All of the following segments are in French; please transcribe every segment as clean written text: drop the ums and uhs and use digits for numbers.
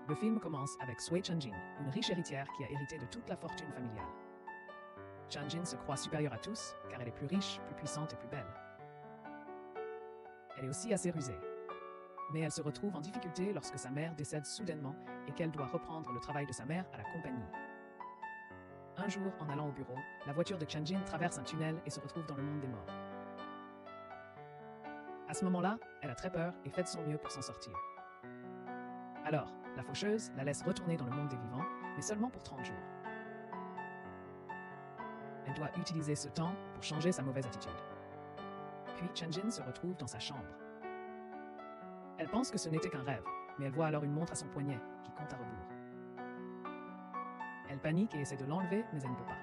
Le film commence avec Sui Chanjin, une riche héritière qui a hérité de toute la fortune familiale. Chanjin se croit supérieure à tous, car elle est plus riche, plus puissante et plus belle. Elle est aussi assez rusée. Mais elle se retrouve en difficulté lorsque sa mère décède soudainement et qu'elle doit reprendre le travail de sa mère à la compagnie. Un jour, en allant au bureau, la voiture de Chanjin traverse un tunnel et se retrouve dans le monde des morts. À ce moment-là, elle a très peur et fait de son mieux pour s'en sortir. Alors, la faucheuse la laisse retourner dans le monde des vivants, mais seulement pour 30 jours. Elle doit utiliser ce temps pour changer sa mauvaise attitude. Puis Chanjin se retrouve dans sa chambre. Elle pense que ce n'était qu'un rêve, mais elle voit alors une montre à son poignet qui compte à rebours. Elle panique et essaie de l'enlever, mais elle ne peut pas.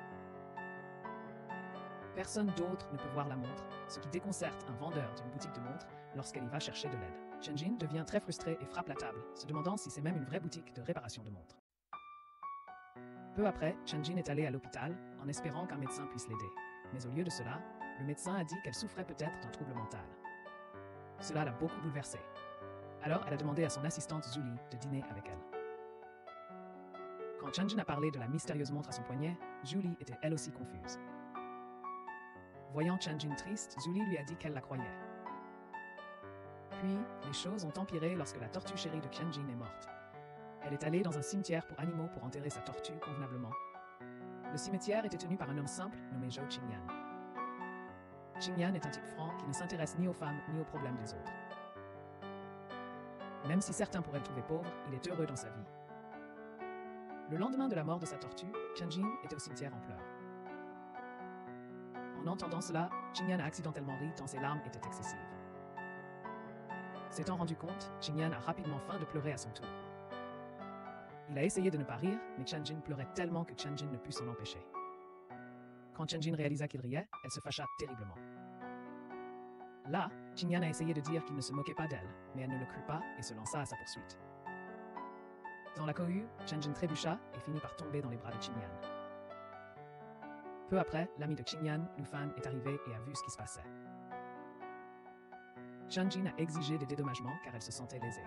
Personne d'autre ne peut voir la montre, ce qui déconcerte un vendeur d'une boutique de montres lorsqu'elle y va chercher de l'aide. Chanjin devient très frustrée et frappe la table, se demandant si c'est même une vraie boutique de réparation de montres. Peu après, Chanjin est allée à l'hôpital en espérant qu'un médecin puisse l'aider. Mais au lieu de cela, le médecin a dit qu'elle souffrait peut-être d'un trouble mental. Cela l'a beaucoup bouleversée. Alors, elle a demandé à son assistante Julie de dîner avec elle. Quand Chanjin a parlé de la mystérieuse montre à son poignet, Julie était elle aussi confuse. Voyant Chanjin triste, Julie lui a dit qu'elle la croyait. Puis, les choses ont empiré lorsque la tortue chérie de Chanjin est morte. Elle est allée dans un cimetière pour animaux pour enterrer sa tortue convenablement. Le cimetière était tenu par un homme simple nommé Zhou Qingyan. Qingyan est un type franc qui ne s'intéresse ni aux femmes ni aux problèmes des autres. Même si certains pourraient le trouver pauvre, il est heureux dans sa vie. Le lendemain de la mort de sa tortue, Chanjin était au cimetière en pleurs. En entendant cela, Qingyan a accidentellement ri tant ses larmes étaient excessives. S'étant rendu compte, Qingyan a rapidement faim de pleurer à son tour. Il a essayé de ne pas rire, mais Chanjin pleurait tellement que Chanjin ne put s'en empêcher. Quand Chanjin réalisa qu'il riait, elle se fâcha terriblement. Là, Qingyan a essayé de dire qu'il ne se moquait pas d'elle, mais elle ne le crut pas et se lança à sa poursuite. Dans la cohue, Chanjin trébucha et finit par tomber dans les bras de Qingyan. Peu après, l'ami de Qingyan, Lu Fan, est arrivé et a vu ce qui se passait. Chanjin a exigé des dédommagements car elle se sentait lésée.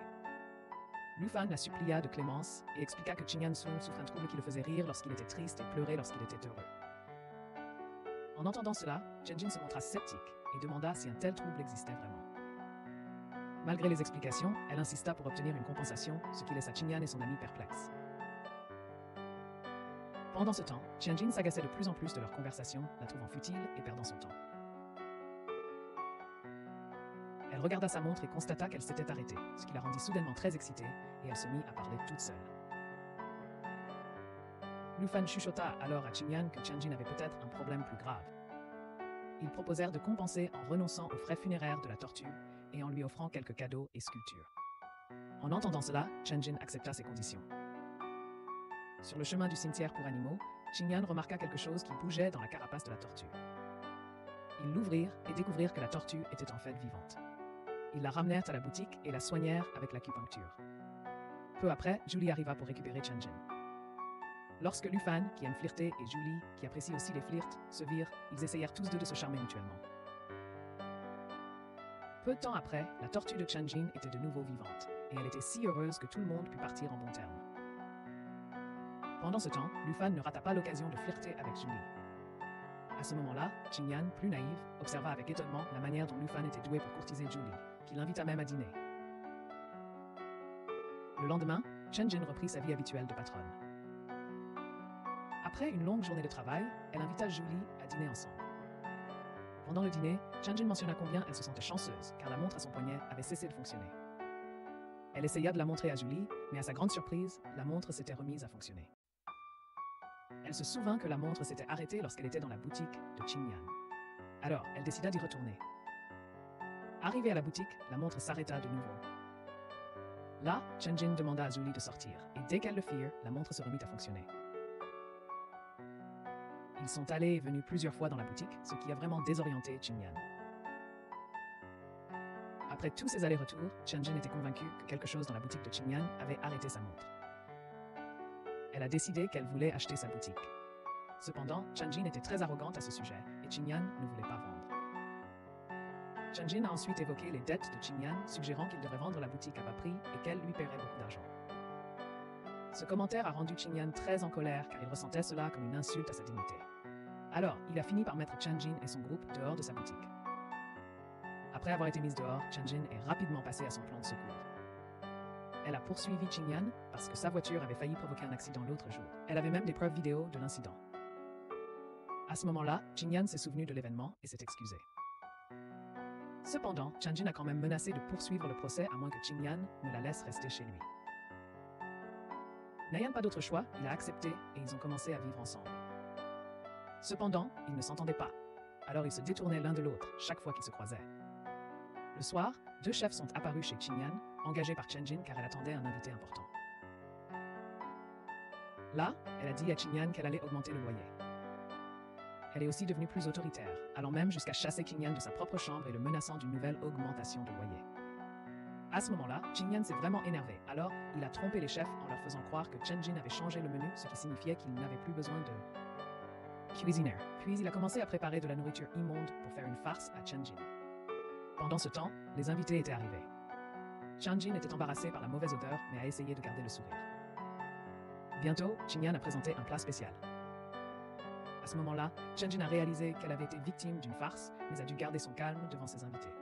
Lu Fan la supplia de clémence et expliqua que Qingyan Sun souffre d'un trouble qui le faisait rire lorsqu'il était triste et pleurer lorsqu'il était heureux. En entendant cela, Chanjin se montra sceptique et demanda si un tel trouble existait vraiment. Malgré les explications, elle insista pour obtenir une compensation, ce qui laissa Qingyan et son ami perplexes. Pendant ce temps, Chanjin s'agaçait de plus en plus de leur conversation, la trouvant futile et perdant son temps. Elle regarda sa montre et constata qu'elle s'était arrêtée, ce qui la rendit soudainement très excitée, et elle se mit à parler toute seule. Lu Fan chuchota alors à Qingyan que Chanjin avait peut-être un problème plus grave. Ils proposèrent de compenser en renonçant aux frais funéraires de la tortue et en lui offrant quelques cadeaux et sculptures. En entendant cela, Chanjin accepta ces conditions. Sur le chemin du cimetière pour animaux, Qingyan remarqua quelque chose qui bougeait dans la carapace de la tortue. Ils l'ouvrirent et découvrirent que la tortue était en fait vivante. Ils la ramenèrent à la boutique et la soignèrent avec l'acupuncture. Peu après, Julie arriva pour récupérer Chanjin. Lorsque Lu Fan, qui aime flirter, et Julie, qui apprécie aussi les flirts, se virent, ils essayèrent tous deux de se charmer mutuellement. Peu de temps après, la tortue de Chanjin était de nouveau vivante, et elle était si heureuse que tout le monde put partir en bons termes. Pendant ce temps, Lu Fan ne rata pas l'occasion de flirter avec Julie. À ce moment-là, Qingyan, plus naïve, observa avec étonnement la manière dont Lu Fan était douée pour courtiser Julie, qui l'invita même à dîner. Le lendemain, Chanjin reprit sa vie habituelle de patronne. Après une longue journée de travail, elle invita Julie à dîner ensemble. Pendant le dîner, Chanjin mentionna combien elle se sentait chanceuse, car la montre à son poignet avait cessé de fonctionner. Elle essaya de la montrer à Julie, mais à sa grande surprise, la montre s'était remise à fonctionner. Elle se souvint que la montre s'était arrêtée lorsqu'elle était dans la boutique de Qingyan. Alors, elle décida d'y retourner. Arrivée à la boutique, la montre s'arrêta de nouveau. Là, Chanjin demanda à Julie de sortir, et dès qu'elle le firent, la montre se remit à fonctionner. Ils sont allés et venus plusieurs fois dans la boutique, ce qui a vraiment désorienté Qingyan. Après tous ces allers-retours, Chanjin était convaincue que quelque chose dans la boutique de Qingyan avait arrêté sa montre. Elle a décidé qu'elle voulait acheter sa boutique. Cependant, Chanjin était très arrogante à ce sujet, et Qingyan ne voulait pas vendre. Chanjin a ensuite évoqué les dettes de Qingyan, suggérant qu'il devrait vendre la boutique à bas prix et qu'elle lui paierait beaucoup d'argent. Ce commentaire a rendu Qingyan très en colère car il ressentait cela comme une insulte à sa dignité. Alors, il a fini par mettre Chen-Jin et son groupe dehors de sa boutique. Après avoir été mise dehors, Chen-Jin est rapidement passée à son plan de secours. Elle a poursuivi Qingyan parce que sa voiture avait failli provoquer un accident l'autre jour. Elle avait même des preuves vidéo de l'incident. À ce moment-là, Qingyan s'est souvenu de l'événement et s'est excusé. Cependant, Chen-Jin a quand même menacé de poursuivre le procès à moins que Qingyan ne la laisse rester chez lui. N'ayant pas d'autre choix, il a accepté et ils ont commencé à vivre ensemble. Cependant, ils ne s'entendaient pas, alors ils se détournaient l'un de l'autre chaque fois qu'ils se croisaient. Le soir, deux chefs sont apparus chez Qingyan, engagés par Chen-Jin car elle attendait un invité important. Là, elle a dit à Qingyan qu'elle allait augmenter le loyer. Elle est aussi devenue plus autoritaire, allant même jusqu'à chasser Qingyan de sa propre chambre et le menaçant d'une nouvelle augmentation de loyer. À ce moment-là, Qingyan s'est vraiment énervé, alors il a trompé les chefs en leur faisant croire que Chen-Jin avait changé le menu, ce qui signifiait qu'il n'avait plus besoin de cuisinière. Puis il a commencé à préparer de la nourriture immonde pour faire une farce à Chen-Jin. Pendant ce temps, les invités étaient arrivés. Chen-Jin était embarrassé par la mauvaise odeur, mais a essayé de garder le sourire. Bientôt, Qingyan a présenté un plat spécial. À ce moment-là, Chen-Jin a réalisé qu'elle avait été victime d'une farce, mais a dû garder son calme devant ses invités.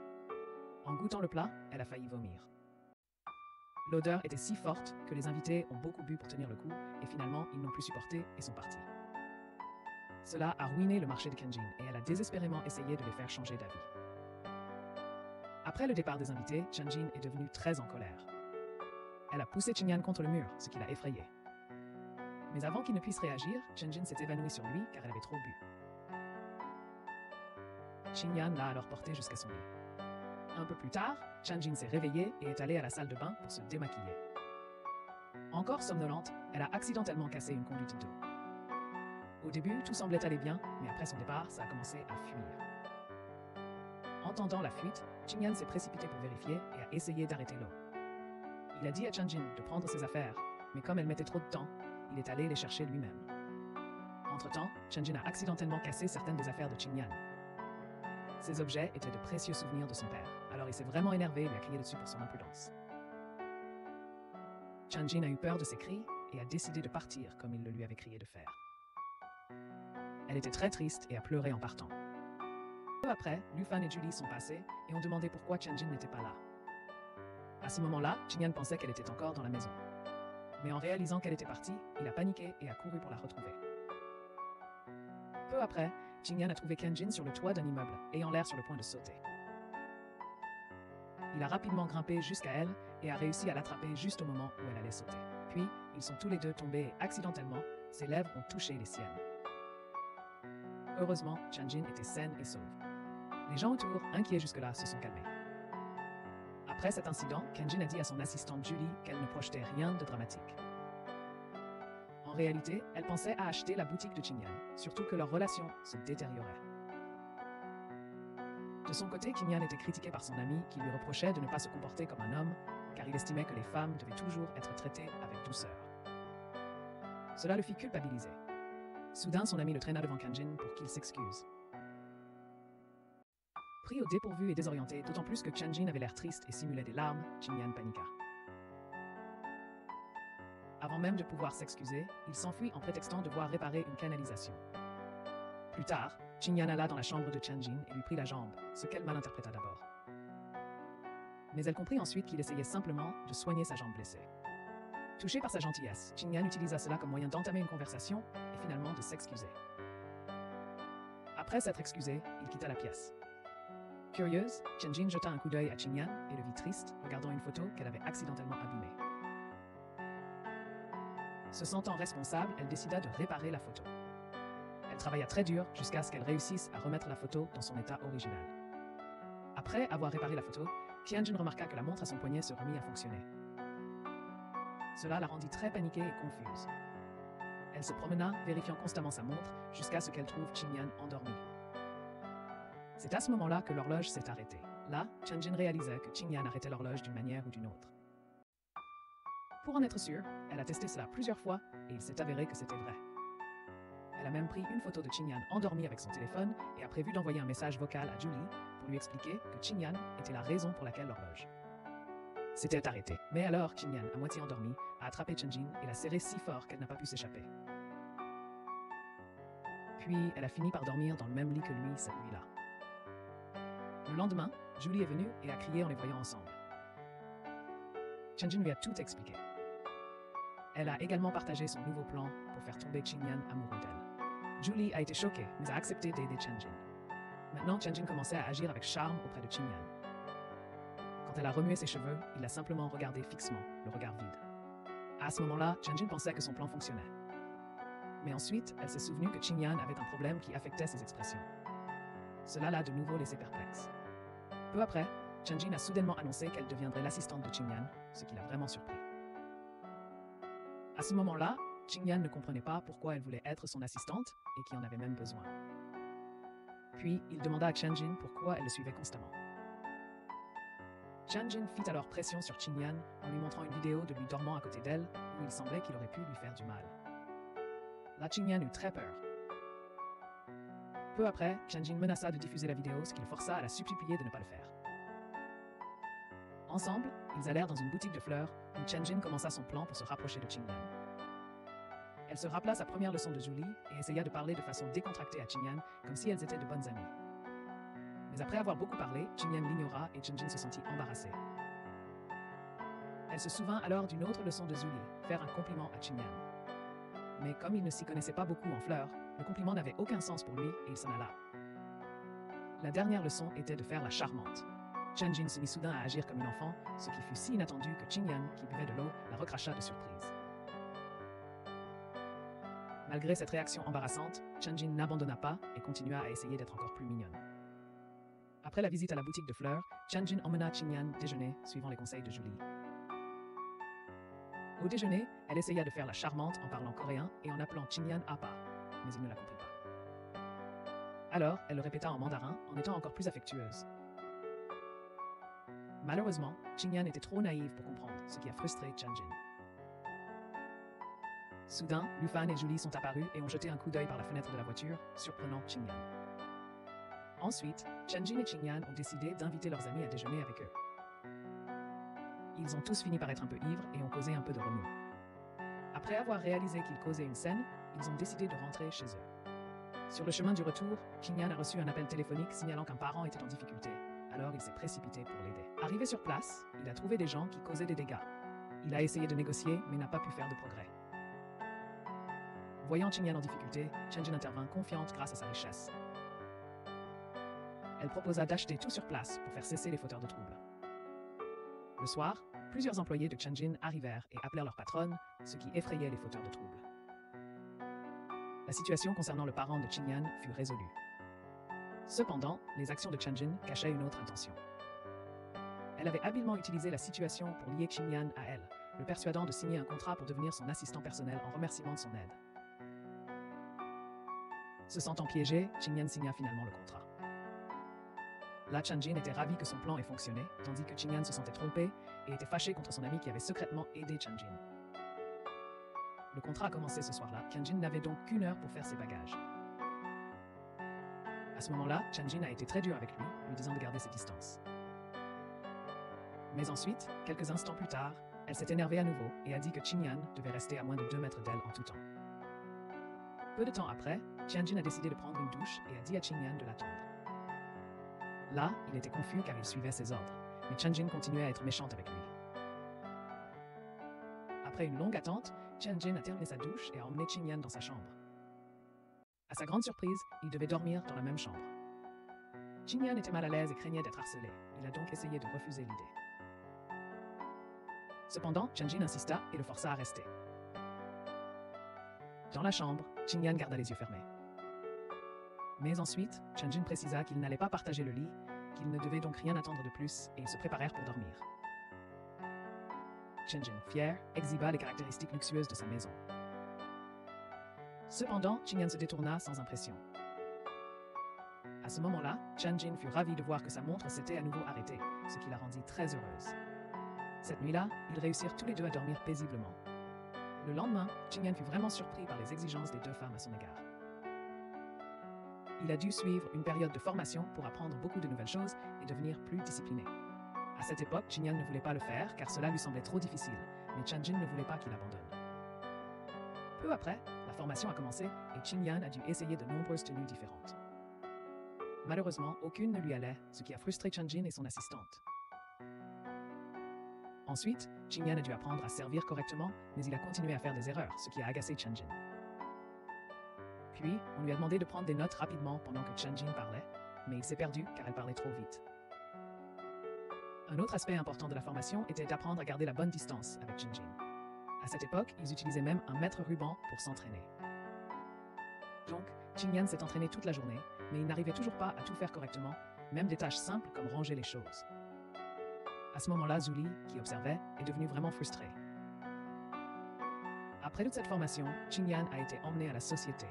En goûtant le plat, elle a failli vomir. L'odeur était si forte que les invités ont beaucoup bu pour tenir le coup, et finalement, ils n'ont plus supporté et sont partis. Cela a ruiné le marché de Chen-Jin, et elle a désespérément essayé de les faire changer d'avis. Après le départ des invités, Chen-Jin est devenue très en colère. Elle a poussé Qingyan contre le mur, ce qui l'a effrayé. Mais avant qu'il ne puisse réagir, Chen-Jin s'est évanouie sur lui car elle avait trop bu. Qingyan l'a alors porté jusqu'à son lit. Un peu plus tard, Chen-Jin s'est réveillée et est allée à la salle de bain pour se démaquiller. Encore somnolente, elle a accidentellement cassé une conduite d'eau. Au début, tout semblait aller bien, mais après son départ, ça a commencé à fuir. Entendant la fuite, Qingyan s'est précipité pour vérifier et a essayé d'arrêter l'eau. Il a dit à Chen-Jin de prendre ses affaires, mais comme elle mettait trop de temps, il est allé les chercher lui-même. Entre-temps, Chen-Jin a accidentellement cassé certaines des affaires de Qingyan. Ces objets étaient de précieux souvenirs de son père, alors il s'est vraiment énervé et lui a crié dessus pour son imprudence. Chen-Jin a eu peur de ses cris et a décidé de partir comme il le lui avait crié de faire. Elle était très triste et a pleuré en partant. Peu après, Lufan et Julie sont passés et ont demandé pourquoi Chen-Jin n'était pas là. À ce moment-là, Qingyan pensait qu'elle était encore dans la maison. Mais en réalisant qu'elle était partie, il a paniqué et a couru pour la retrouver. Peu après, Qingyan a trouvé Chen-Jin sur le toit d'un immeuble, ayant l'air sur le point de sauter. Il a rapidement grimpé jusqu'à elle et a réussi à l'attraper juste au moment où elle allait sauter. Puis, ils sont tous les deux tombés et accidentellement, ses lèvres ont touché les siennes. Heureusement, Chen-Jin était saine et sauve. Les gens autour, inquiets jusque-là, se sont calmés. Après cet incident, Chen-Jin a dit à son assistante Julie qu'elle ne projetait rien de dramatique. En réalité, elle pensait à acheter la boutique de Qingyan, surtout que leur relation se détériorait. De son côté, Qingyan était critiqué par son ami qui lui reprochait de ne pas se comporter comme un homme, car il estimait que les femmes devaient toujours être traitées avec douceur. Cela le fit culpabiliser. Soudain, son ami le traîna devant Chen-Jin pour qu'il s'excuse. Pris au dépourvu et désorienté, d'autant plus que Chen-Jin avait l'air triste et simulait des larmes, Qingyan paniqua. Avant même de pouvoir s'excuser, il s'enfuit en prétextant devoir réparer une canalisation. Plus tard, Qingyan alla dans la chambre de Chen-Jin et lui prit la jambe, ce qu'elle mal interpréta d'abord. Mais elle comprit ensuite qu'il essayait simplement de soigner sa jambe blessée. Touché par sa gentillesse, Qingyan utilisa cela comme moyen d'entamer une conversation et finalement de s'excuser. Après s'être excusé, il quitta la pièce. Curieuse, Chen-Jin jeta un coup d'œil à Qingyan et le vit triste, regardant une photo qu'elle avait accidentellement abîmée. Se sentant responsable, elle décida de réparer la photo. Elle travailla très dur jusqu'à ce qu'elle réussisse à remettre la photo dans son état original. Après avoir réparé la photo, Chen-Jin remarqua que la montre à son poignet se remit à fonctionner. Cela la rendit très paniquée et confuse. Elle se promena, vérifiant constamment sa montre, jusqu'à ce qu'elle trouve Qingyan endormie. C'est à ce moment-là que l'horloge s'est arrêtée. Là, Chen-Jin réalisa que Qingyan arrêtait l'horloge d'une manière ou d'une autre. Pour en être sûre, elle a testé cela plusieurs fois et il s'est avéré que c'était vrai. Elle a même pris une photo de Qingyan endormie avec son téléphone et a prévu d'envoyer un message vocal à Julie pour lui expliquer que Qingyan était la raison pour laquelle l'horloge s'était arrêtée. Mais alors, Qingyan, à moitié endormie, a attrapé Chen-Jin et l'a serrée si fort qu'elle n'a pas pu s'échapper. Puis, elle a fini par dormir dans le même lit que lui cette nuit-là. Le lendemain, Julie est venue et a crié en les voyant ensemble. Chen-Jin lui a tout expliqué. Elle a également partagé son nouveau plan pour faire tomber Qingyan amoureux d'elle. Julie a été choquée, mais a accepté d'aider Chen-Jin. Maintenant, Chen-Jin commençait à agir avec charme auprès de Qingyan. Quand elle a remué ses cheveux, il l'a simplement regardé fixement, le regard vide. À ce moment-là, Chen-Jin pensait que son plan fonctionnait. Mais ensuite, elle s'est souvenue que Qingyan avait un problème qui affectait ses expressions. Cela l'a de nouveau laissé perplexe. Peu après, Chen-Jin a soudainement annoncé qu'elle deviendrait l'assistante de Qingyan, ce qui l'a vraiment surpris. À ce moment-là, Qingyan ne comprenait pas pourquoi elle voulait être son assistante et qui en avait même besoin. Puis, il demanda à Chen-Jin pourquoi elle le suivait constamment. Chen-Jin fit alors pression sur Qingyan en lui montrant une vidéo de lui dormant à côté d'elle où il semblait qu'il aurait pu lui faire du mal. Là, Qingyan eut très peur. Peu après, Chen-Jin menaça de diffuser la vidéo, ce qui le força à la supplier de ne pas le faire. Ensemble, ils allèrent dans une boutique de fleurs où Chen-Jin commença son plan pour se rapprocher de Qingyan. Elle se rappela sa première leçon de Julie et essaya de parler de façon décontractée à Qingyan comme si elles étaient de bonnes amies. Mais après avoir beaucoup parlé, Qingyan l'ignora et Chen-Jin se sentit embarrassée. Elle se souvint alors d'une autre leçon de Julie, faire un compliment à Qingyan. Mais comme il ne s'y connaissait pas beaucoup en fleurs, le compliment n'avait aucun sens pour lui et il s'en alla. La dernière leçon était de faire la charmante. Chen-Jin se mit soudain à agir comme une enfant, ce qui fut si inattendu que Qingyan, qui buvait de l'eau, la recracha de surprise. Malgré cette réaction embarrassante, Chen-Jin n'abandonna pas et continua à essayer d'être encore plus mignonne. Après la visite à la boutique de fleurs, Chen-Jin emmena Qingyan déjeuner, suivant les conseils de Julie. Au déjeuner, elle essaya de faire la charmante en parlant coréen et en appelant Qingyan Appa, mais il ne la comprit pas. Alors, elle le répéta en mandarin en étant encore plus affectueuse. Malheureusement, Qingyan était trop naïve pour comprendre, ce qui a frustré Chen-Jin. Soudain, Lufan et Julie sont apparus et ont jeté un coup d'œil par la fenêtre de la voiture, surprenant Qingyan. Ensuite, Chen-Jin et Qingyan ont décidé d'inviter leurs amis à déjeuner avec eux. Ils ont tous fini par être un peu ivres et ont causé un peu de remous. Après avoir réalisé qu'ils causaient une scène, ils ont décidé de rentrer chez eux. Sur le chemin du retour, Qingyan a reçu un appel téléphonique signalant qu'un parent était en difficulté. Alors il s'est précipité pour l'aider. Arrivé sur place, il a trouvé des gens qui causaient des dégâts. Il a essayé de négocier, mais n'a pas pu faire de progrès. Voyant Qingyan en difficulté, Chen-Jin intervint confiante grâce à sa richesse. Elle proposa d'acheter tout sur place pour faire cesser les fauteurs de troubles. Le soir, plusieurs employés de Chen-Jin arrivèrent et appelèrent leur patronne, ce qui effrayait les fauteurs de troubles. La situation concernant le parent de Qingyan fut résolue. Cependant, les actions de Chen-Jin cachaient une autre intention. Elle avait habilement utilisé la situation pour lier Qingyan à elle, le persuadant de signer un contrat pour devenir son assistant personnel en remerciement de son aide. Se sentant piégé, Qingyan signa finalement le contrat. Là, Chen-Jin était ravi que son plan ait fonctionné, tandis que Qingyan se sentait trompé et était fâché contre son ami qui avait secrètement aidé Chen-Jin. Le contrat a commencé ce soir-là. Chen-Jin n'avait donc qu'une heure pour faire ses bagages. À ce moment-là, Chen-Jin a été très dur avec lui, lui disant de garder ses distances. Mais ensuite, quelques instants plus tard, elle s'est énervée à nouveau et a dit que Qingyan devait rester à moins de 2 mètres d'elle en tout temps. Peu de temps après, Chen-Jin a décidé de prendre une douche et a dit à Qingyan de l'attendre. Là, il était confus car il suivait ses ordres, mais Chen-Jin continuait à être méchante avec lui. Après une longue attente, Chen-Jin a terminé sa douche et a emmené Qingyan dans sa chambre. À sa grande surprise, il devait dormir dans la même chambre. Qingyan était mal à l'aise et craignait d'être harcelé. Il a donc essayé de refuser l'idée. Cependant, Chen-Jin insista et le força à rester. Dans la chambre, Qingyan garda les yeux fermés. Mais ensuite, Chen-Jin précisa qu'il n'allait pas partager le lit, qu'il ne devait donc rien attendre de plus, et ils se préparèrent pour dormir. Chen-Jin, fier, exhiba les caractéristiques luxueuses de sa maison. Cependant, Qingyan se détourna sans impression. À ce moment-là, Chen-Jin fut ravi de voir que sa montre s'était à nouveau arrêtée, ce qui la rendit très heureuse. Cette nuit-là, ils réussirent tous les deux à dormir paisiblement. Le lendemain, Qingyan fut vraiment surpris par les exigences des deux femmes à son égard. Il a dû suivre une période de formation pour apprendre beaucoup de nouvelles choses et devenir plus discipliné. À cette époque, Qingyan ne voulait pas le faire car cela lui semblait trop difficile, mais Changjin ne voulait pas qu'il abandonne. Peu après, la formation a commencé et Qingyan a dû essayer de nombreuses tenues différentes. Malheureusement, aucune ne lui allait, ce qui a frustré Changjin et son assistante. Ensuite, Qingyan a dû apprendre à servir correctement, mais il a continué à faire des erreurs, ce qui a agacé Changjin. Puis, on lui a demandé de prendre des notes rapidement pendant que Changjin parlait, mais il s'est perdu car elle parlait trop vite. Un autre aspect important de la formation était d'apprendre à garder la bonne distance avec Changjin. À cette époque, ils utilisaient même un mètre ruban pour s'entraîner. Donc, Qingyan s'est entraîné toute la journée, mais il n'arrivait toujours pas à tout faire correctement, même des tâches simples comme ranger les choses. À ce moment-là, Zhu Li, qui observait, est devenu vraiment frustré. Après toute cette formation, Qingyan a été emmené à la société.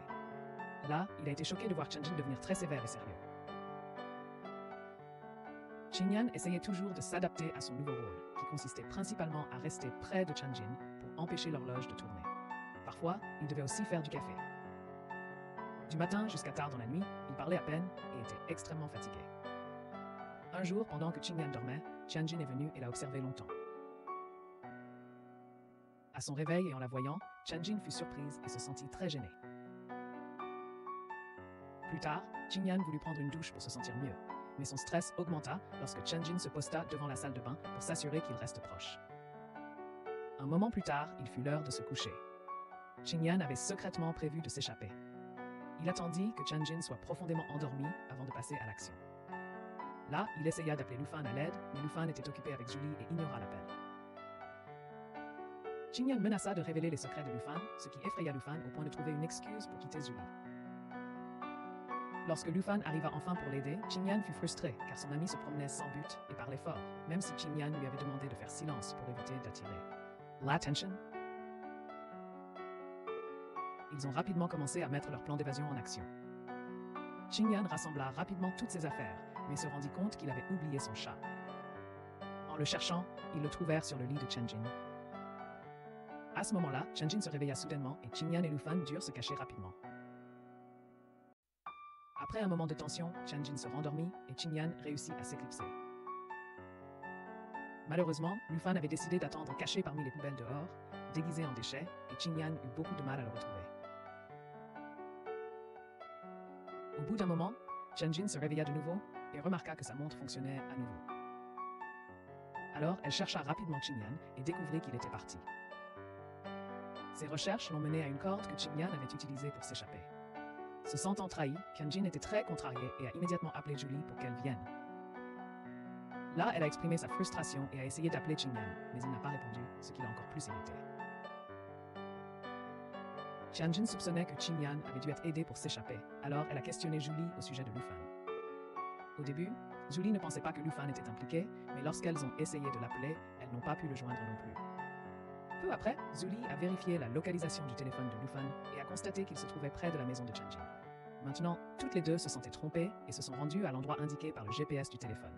Là, il a été choqué de voir Changjin devenir très sévère et sérieux. Qingyan essayait toujours de s'adapter à son nouveau rôle, qui consistait principalement à rester près de Changjin pour empêcher l'horloge de tourner. Parfois, il devait aussi faire du café. Du matin jusqu'à tard dans la nuit, il parlait à peine et était extrêmement fatigué. Un jour, pendant que Qingyan dormait, Changjin est venu et l'a observé longtemps. À son réveil et en la voyant, Changjin fut surprise et se sentit très gêné. Plus tard, Qingyan voulut prendre une douche pour se sentir mieux, mais son stress augmenta lorsque Changjin se posta devant la salle de bain pour s'assurer qu'il reste proche. Un moment plus tard, il fut l'heure de se coucher. Qingyan avait secrètement prévu de s'échapper. Il attendit que Changjin soit profondément endormi avant de passer à l'action. Là, il essaya d'appeler Lu Fan à l'aide, mais Lu Fan était occupé avec Zhu Li et ignora l'appel. Qingyan menaça de révéler les secrets de Lu Fan, ce qui effraya Lu Fan au point de trouver une excuse pour quitter Zhu Li. Lorsque Lu Fan arriva enfin pour l'aider, Qingyan fut frustré car son ami se promenait sans but et parlait fort, même si Qingyan lui avait demandé de faire silence pour éviter d'attirer l'attention. Ils ont rapidement commencé à mettre leur plan d'évasion en action. Qingyan rassembla rapidement toutes ses affaires, mais se rendit compte qu'il avait oublié son chat. En le cherchant, ils le trouvèrent sur le lit de Changjin. À ce moment-là, Changjin se réveilla soudainement et Qingyan et Lu Fan durent se cacher rapidement. Après un moment de tension, Changjin se rendormit et Qingyan réussit à s'éclipser. Malheureusement, Lu Fan avait décidé d'attendre caché parmi les poubelles dehors, déguisé en déchet, et Qingyan eut beaucoup de mal à le retrouver. Au bout d'un moment, Changjin se réveilla de nouveau et remarqua que sa montre fonctionnait à nouveau. Alors, elle chercha rapidement Qingyan et découvrit qu'il était parti. Ses recherches l'ont mené à une corde que Qingyan avait utilisée pour s'échapper. Se sentant trahi, Changjin était très contrarié et a immédiatement appelé Zhu Li pour qu'elle vienne. Là, elle a exprimé sa frustration et a essayé d'appeler Qingyan, mais il n'a pas répondu, ce qui l'a encore plus irrité. Changjin soupçonnait que Qingyan avait dû être aidé pour s'échapper, alors elle a questionné Zhu Li au sujet de Lu Fan. Au début, Zhu Li ne pensait pas que Lu Fan était impliqué, mais lorsqu'elles ont essayé de l'appeler, elles n'ont pas pu le joindre non plus. Peu après, Zhu Li a vérifié la localisation du téléphone de Lu Fan et a constaté qu'il se trouvait près de la maison de Changjin. Maintenant, toutes les deux se sentaient trompées et se sont rendues à l'endroit indiqué par le GPS du téléphone.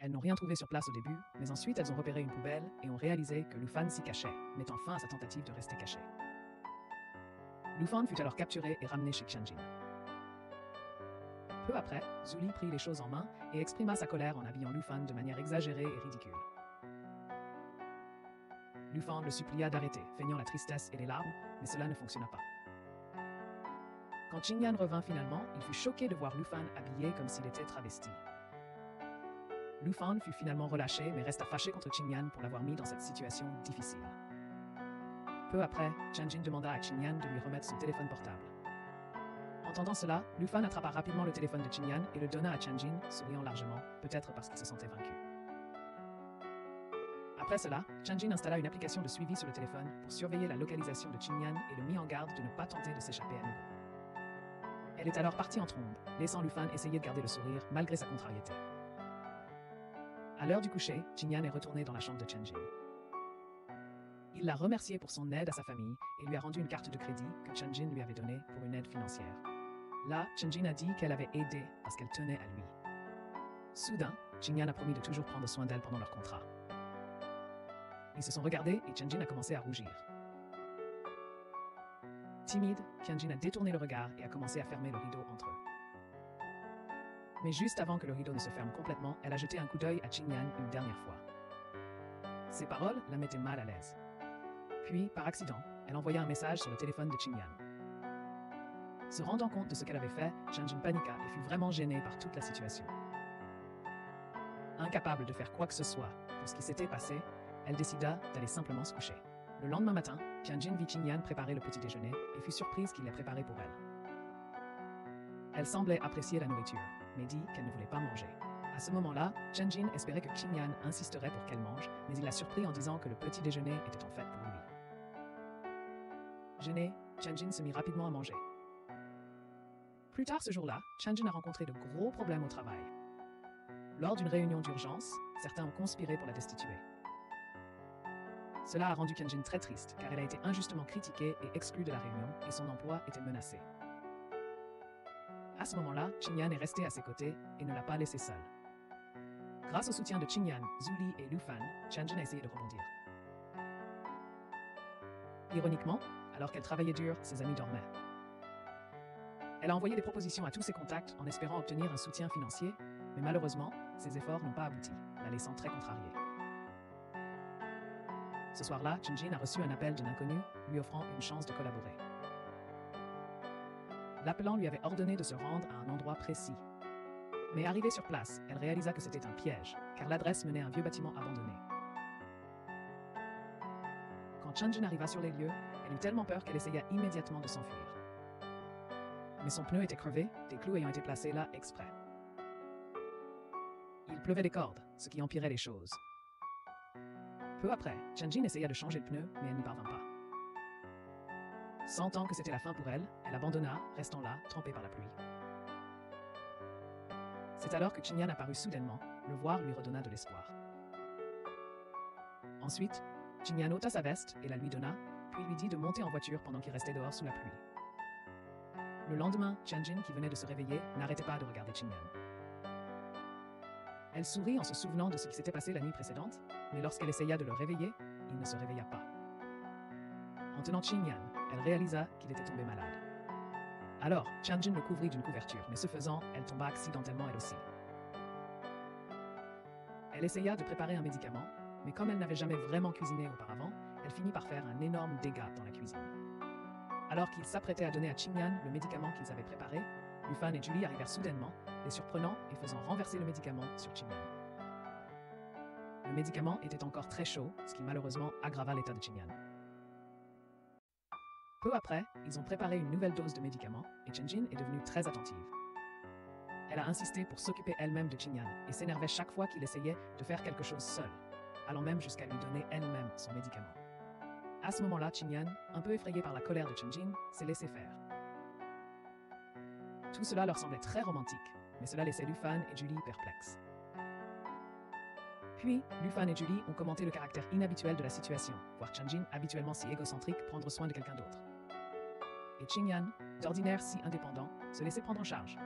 Elles n'ont rien trouvé sur place au début, mais ensuite elles ont repéré une poubelle et ont réalisé que Lu Fan s'y cachait, mettant fin à sa tentative de rester cachée. Lu Fan fut alors capturé et ramené chez Changjin. Peu après, Zhu Li prit les choses en main et exprima sa colère en habillant Lu Fan de manière exagérée et ridicule. Lu Fan le supplia d'arrêter, feignant la tristesse et les larmes, mais cela ne fonctionna pas. Quand Qingyan revint finalement, il fut choqué de voir Lu Fan habillé comme s'il était travesti. Lu Fan fut finalement relâché, mais resta fâché contre Qingyan pour l'avoir mis dans cette situation difficile. Peu après, Changjin demanda à Qingyan de lui remettre son téléphone portable. Entendant cela, Lu Fan attrapa rapidement le téléphone de Qingyan et le donna à Changjin, souriant largement, peut-être parce qu'il se sentait vaincu. Après cela, Changjin installa une application de suivi sur le téléphone pour surveiller la localisation de Qingyan et le mit en garde de ne pas tenter de s'échapper à nouveau. Elle est alors partie en trombe, laissant Lu Fan essayer de garder le sourire malgré sa contrariété. À l'heure du coucher, Qingyan est retourné dans la chambre de Changjin. Il l'a remercié pour son aide à sa famille et lui a rendu une carte de crédit que Changjin lui avait donnée pour une aide financière. Là, Changjin a dit qu'elle avait aidé parce qu'elle tenait à lui. Soudain, Qingyan a promis de toujours prendre soin d'elle pendant leur contrat. Ils se sont regardés et Changjin a commencé à rougir. Timide, Changjin a détourné le regard et a commencé à fermer le rideau entre eux. Mais juste avant que le rideau ne se ferme complètement, elle a jeté un coup d'œil à Qingyan une dernière fois. Ces paroles la mettaient mal à l'aise. Puis, par accident, elle envoya un message sur le téléphone de Qingyan. Se rendant compte de ce qu'elle avait fait, Changjin paniqua et fut vraiment gênée par toute la situation. Incapable de faire quoi que ce soit pour ce qui s'était passé, elle décida d'aller simplement se coucher. Le lendemain matin, Tianjin vit Qingyan préparer le petit déjeuner et fut surprise qu'il l'ait préparé pour elle. Elle semblait apprécier la nourriture, mais dit qu'elle ne voulait pas manger. À ce moment-là, Tianjin espérait que Qingyan insisterait pour qu'elle mange, mais il la surprit en disant que le petit déjeuner était en fait pour lui. Gêné, Tianjin se mit rapidement à manger. Plus tard ce jour-là, Tianjin a rencontré de gros problèmes au travail. Lors d'une réunion d'urgence, certains ont conspiré pour la destituer. Cela a rendu Tianjin très triste, car elle a été injustement critiquée et exclue de la réunion, et son emploi était menacé. À ce moment-là, Qingyan est resté à ses côtés et ne l'a pas laissée seule. Grâce au soutien de Qingyan, Zhu Li et Lu Fan, Tianjin a essayé de rebondir. Ironiquement, alors qu'elle travaillait dur, ses amis dormaient. Elle a envoyé des propositions à tous ses contacts en espérant obtenir un soutien financier, mais malheureusement, ses efforts n'ont pas abouti, la laissant très contrariée. Ce soir-là, Tianjin a reçu un appel d'un inconnu lui offrant une chance de collaborer. L'appelant lui avait ordonné de se rendre à un endroit précis. Mais arrivée sur place, elle réalisa que c'était un piège, car l'adresse menait à un vieux bâtiment abandonné. Quand Tianjin arriva sur les lieux, elle eut tellement peur qu'elle essaya immédiatement de s'enfuir. Mais son pneu était crevé, des clous ayant été placés là exprès. Il pleuvait des cordes, ce qui empirait les choses. Peu après, Tianjin essaya de changer le pneu, mais elle n'y parvint pas. Sentant que c'était la fin pour elle, elle abandonna, restant là, trempée par la pluie. C'est alors que Qingyan apparut soudainement, le voir lui redonna de l'espoir. Ensuite, Qingyan ôta sa veste et la lui donna, puis lui dit de monter en voiture pendant qu'il restait dehors sous la pluie. Le lendemain, Tianjin, qui venait de se réveiller, n'arrêtait pas de regarder Qingyan. Elle sourit en se souvenant de ce qui s'était passé la nuit précédente, mais lorsqu'elle essaya de le réveiller, il ne se réveilla pas. En tenant Qingyan, elle réalisa qu'il était tombé malade. Alors, Tianjin le couvrit d'une couverture, mais ce faisant, elle tomba accidentellement elle aussi. Elle essaya de préparer un médicament, mais comme elle n'avait jamais vraiment cuisiné auparavant, elle finit par faire un énorme dégât dans la cuisine. Alors qu'ils s'apprêtaient à donner à Qingyan le médicament qu'ils avaient préparé, Lu Fan et Julie arrivèrent soudainement, les surprenant et faisant renverser le médicament sur Qingyan. Le médicament était encore très chaud, ce qui malheureusement aggrava l'état de Qingyan. Peu après, ils ont préparé une nouvelle dose de médicament et Tianjin est devenue très attentive. Elle a insisté pour s'occuper elle-même de Qingyan et s'énervait chaque fois qu'il essayait de faire quelque chose seul, allant même jusqu'à lui donner elle-même son médicament. À ce moment-là, Qingyan, un peu effrayée par la colère de Tianjin, s'est laissé faire. Tout cela leur semblait très romantique, mais cela laissait Lu Fan et Julie perplexes. Puis, Lu Fan et Julie ont commenté le caractère inhabituel de la situation, voir Tianjin, habituellement si égocentrique, prendre soin de quelqu'un d'autre. Et Qingyan, d'ordinaire si indépendant, se laissait prendre en charge.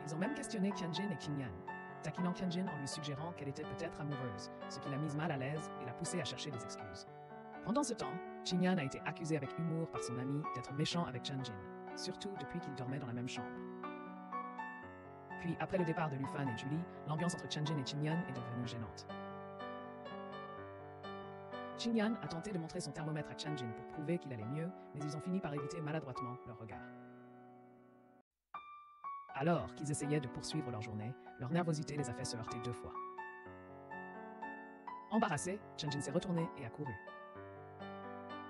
Ils ont même questionné Tianjin et Qingyan, taquinant Tianjin en lui suggérant qu'elle était peut-être amoureuse, ce qui l'a mise mal à l'aise et l'a poussée à chercher des excuses. Pendant ce temps, Qingyan a été accusé avec humour par son ami d'être méchant avec Tianjin, surtout depuis qu'ils dormaient dans la même chambre. Puis, après le départ de Lu Fan et Julie, l'ambiance entre Tianjin et Qingyan est devenue gênante. Qingyan a tenté de montrer son thermomètre à Tianjin pour prouver qu'il allait mieux, mais ils ont fini par éviter maladroitement leur regard. Alors qu'ils essayaient de poursuivre leur journée, leur nervosité les a fait se heurter 2 fois. Embarrassé, Tianjin s'est retourné et a couru.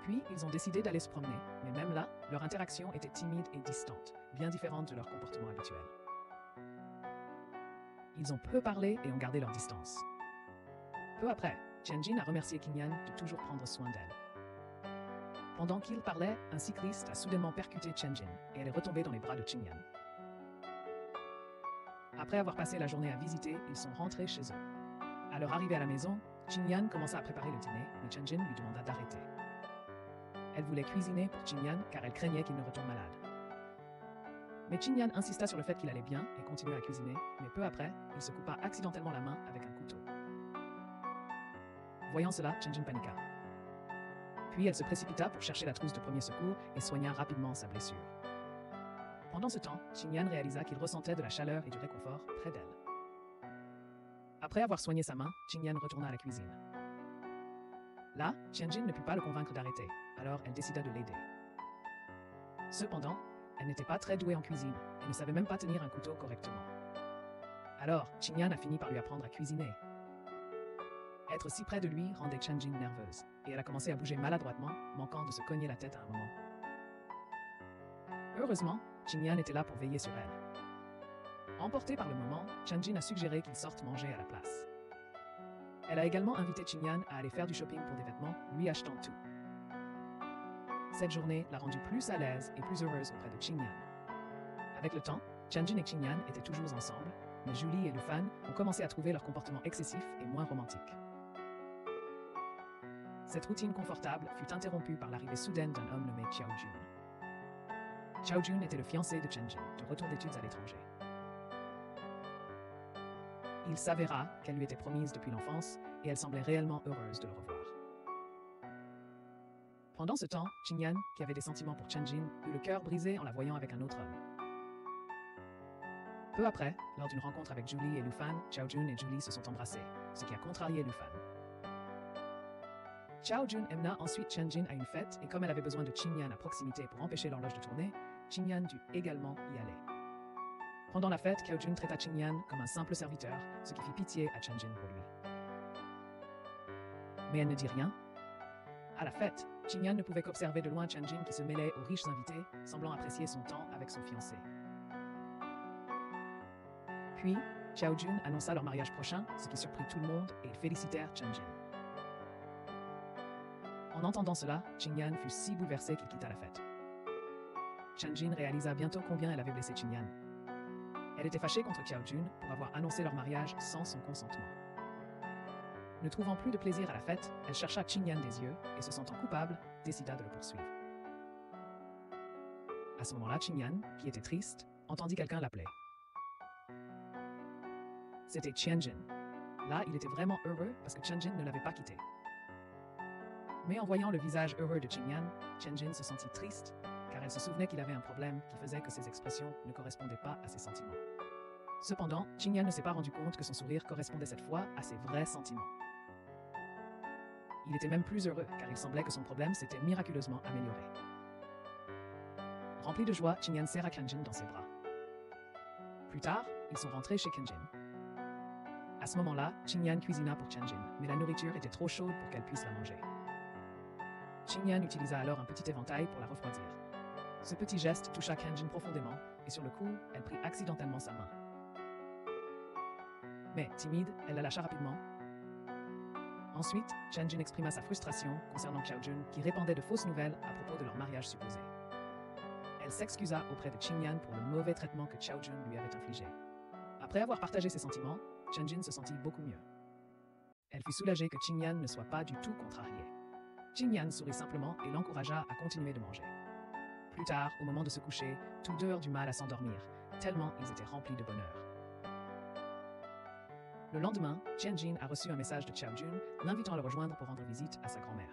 Puis, ils ont décidé d'aller se promener, mais même là, leur interaction était timide et distante, bien différente de leur comportement habituel. Ils ont peu parlé et ont gardé leur distance. Peu après, Tianjin a remercié Qingyan de toujours prendre soin d'elle. Pendant qu'ils parlaient, un cycliste a soudainement percuté Tianjin et elle est retombée dans les bras de Qingyan. Après avoir passé la journée à visiter, ils sont rentrés chez eux. À leur arrivée à la maison, Qingyan commença à préparer le dîner, mais Tianjin lui demanda d'arrêter. Elle voulait cuisiner pour Qingyan car elle craignait qu'il ne retombe malade. Mais Qingyan insista sur le fait qu'il allait bien et continuait à cuisiner, mais peu après, il se coupa accidentellement la main avec un couteau. Voyant cela, Tianjin paniqua. Puis elle se précipita pour chercher la trousse de premier secours et soigna rapidement sa blessure. Pendant ce temps, Qingyan réalisa qu'il ressentait de la chaleur et du réconfort près d'elle. Après avoir soigné sa main, Qingyan retourna à la cuisine. Là, Tianjin ne put pas le convaincre d'arrêter, alors elle décida de l'aider. Cependant, elle n'était pas très douée en cuisine et ne savait même pas tenir un couteau correctement. Alors, Qingyan a fini par lui apprendre à cuisiner. Être si près de lui rendait Tianjin nerveuse, et elle a commencé à bouger maladroitement, manquant de se cogner la tête à un moment. Heureusement, Qingyan était là pour veiller sur elle. Emportée par le moment, Tianjin a suggéré qu'ils sortent manger à la place. Elle a également invité Qingyan à aller faire du shopping pour des vêtements, lui achetant tout. Cette journée l'a rendue plus à l'aise et plus heureuse auprès de Qingyan. Avec le temps, Tianjin et Qingyan étaient toujours ensemble, mais Julie et Lufan ont commencé à trouver leur comportement excessif et moins romantique. Cette routine confortable fut interrompue par l'arrivée soudaine d'un homme nommé Xiao Jun. Xiao Jun était le fiancé de Tianjin, de retour d'études à l'étranger. Il s'avéra qu'elle lui était promise depuis l'enfance et elle semblait réellement heureuse de le revoir. Pendant ce temps, Qingyan, qui avait des sentiments pour Tianjin, eut le cœur brisé en la voyant avec un autre homme. Peu après, lors d'une rencontre avec Julie et Lufan, Xiao Jun et Julie se sont embrassés, ce qui a contrarié Lufan. Xiao Jun emmena ensuite Tianjin à une fête et comme elle avait besoin de Qingyan à proximité pour empêcher l'horloge de tourner, Qingyan dut également y aller. Pendant la fête, Xiao Jun traita Qingyan comme un simple serviteur, ce qui fit pitié à Tianjin pour lui. Mais elle ne dit rien. À la fête, Qingyan ne pouvait qu'observer de loin Tianjin qui se mêlait aux riches invités, semblant apprécier son temps avec son fiancé. Puis, Xiao Jun annonça leur mariage prochain, ce qui surprit tout le monde et ils félicitèrent Tianjin. En entendant cela, Qingyan fut si bouleversée qu'il quitta la fête. Tianjin réalisa bientôt combien elle avait blessé Qingyan. Elle était fâchée contre Xiao Jun pour avoir annoncé leur mariage sans son consentement. Ne trouvant plus de plaisir à la fête, elle chercha Qingyan des yeux et se sentant coupable, décida de le poursuivre. À ce moment-là, Qingyan, qui était triste, entendit quelqu'un l'appeler. C'était Tianjin. Là, il était vraiment heureux parce que Tianjin ne l'avait pas quitté. Mais en voyant le visage heureux de Qingyan, Tianjin se sentit triste car elle se souvenait qu'il avait un problème qui faisait que ses expressions ne correspondaient pas à ses sentiments. Cependant, Qingyan ne s'est pas rendu compte que son sourire correspondait cette fois à ses vrais sentiments. Il était même plus heureux car il semblait que son problème s'était miraculeusement amélioré. Rempli de joie, Qingyan serra Tianjin dans ses bras. Plus tard, ils sont rentrés chez Tianjin. À ce moment-là, Qingyan cuisina pour Tianjin, mais la nourriture était trop chaude pour qu'elle puisse la manger. Qingyan utilisa alors un petit éventail pour la refroidir. Ce petit geste toucha Tianjin profondément, et sur le coup, elle prit accidentellement sa main. Mais, timide, elle la lâcha rapidement. Ensuite, Tianjin exprima sa frustration concernant Xiao Jun, qui répandait de fausses nouvelles à propos de leur mariage supposé. Elle s'excusa auprès de Qingyan pour le mauvais traitement que Xiao Jun lui avait infligé. Après avoir partagé ses sentiments, Tianjin se sentit beaucoup mieux. Elle fut soulagée que Qingyan ne soit pas du tout contrariée. Qingyan sourit simplement et l'encouragea à continuer de manger. Plus tard, au moment de se coucher, tous deux eurent du mal à s'endormir, tellement ils étaient remplis de bonheur. Le lendemain, Tianjin a reçu un message de Xiao Jun l'invitant à le rejoindre pour rendre visite à sa grand-mère.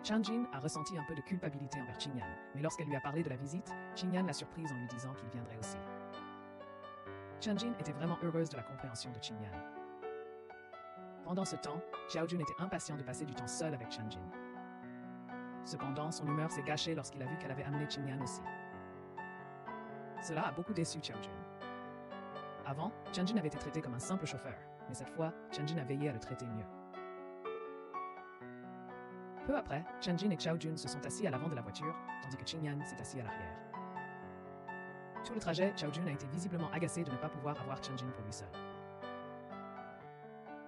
Tianjin a ressenti un peu de culpabilité envers Qingyan, mais lorsqu'elle lui a parlé de la visite, Qingyan l'a surprise en lui disant qu'il viendrait aussi. Tianjin était vraiment heureuse de la compréhension de Qingyan. Pendant ce temps, Xiao Jun était impatient de passer du temps seul avec Tianjin. Cependant, son humeur s'est gâchée lorsqu'il a vu qu'elle avait amené Qingyan aussi. Cela a beaucoup déçu Xiao Jun. Avant, Tianjin avait été traité comme un simple chauffeur, mais cette fois, Tianjin a veillé à le traiter mieux. Peu après, Tianjin et Xiao Jun se sont assis à l'avant de la voiture, tandis que Qingyan s'est assis à l'arrière. Tout le trajet, Xiao Jun a été visiblement agacé de ne pas pouvoir avoir Tianjin pour lui seul.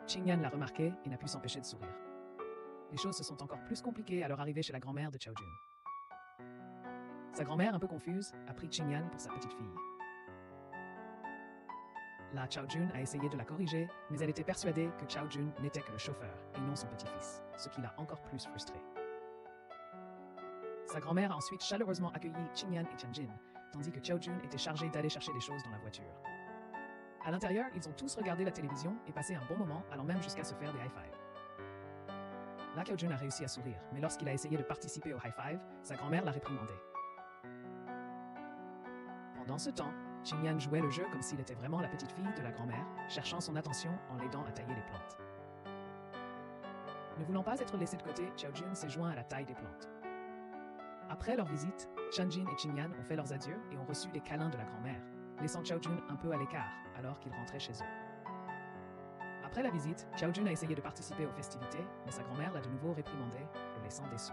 Qingyan l'a remarqué et n'a pu s'empêcher de sourire. Les choses se sont encore plus compliquées à leur arrivée chez la grand-mère de Xiao Jun. Sa grand-mère, un peu confuse, a pris Qingyan pour sa petite fille. Là, Xiao Jun a essayé de la corriger, mais elle était persuadée que Xiao Jun n'était que le chauffeur et non son petit-fils, ce qui l'a encore plus frustrée. Sa grand-mère a ensuite chaleureusement accueilli Qingyan et Tianjin, tandis que Xiao Jun était chargé d'aller chercher des choses dans la voiture. À l'intérieur, ils ont tous regardé la télévision et passé un bon moment, allant même jusqu'à se faire des high-fives. Là, Xiao Jun a réussi à sourire, mais lorsqu'il a essayé de participer au high-five, sa grand-mère l'a réprimandé. Pendant ce temps, Qingyan jouait le jeu comme s'il était vraiment la petite fille de la grand-mère, cherchant son attention en l'aidant à tailler les plantes. Ne voulant pas être laissé de côté, Xiaojun s'est joint à la taille des plantes. Après leur visite, Chanjin et Qingyan ont fait leurs adieux et ont reçu des câlins de la grand-mère, laissant Xiaojun un peu à l'écart alors qu'ils rentraient chez eux. Après la visite, Xiaojun a essayé de participer aux festivités, mais sa grand-mère l'a de nouveau réprimandé, le laissant déçu.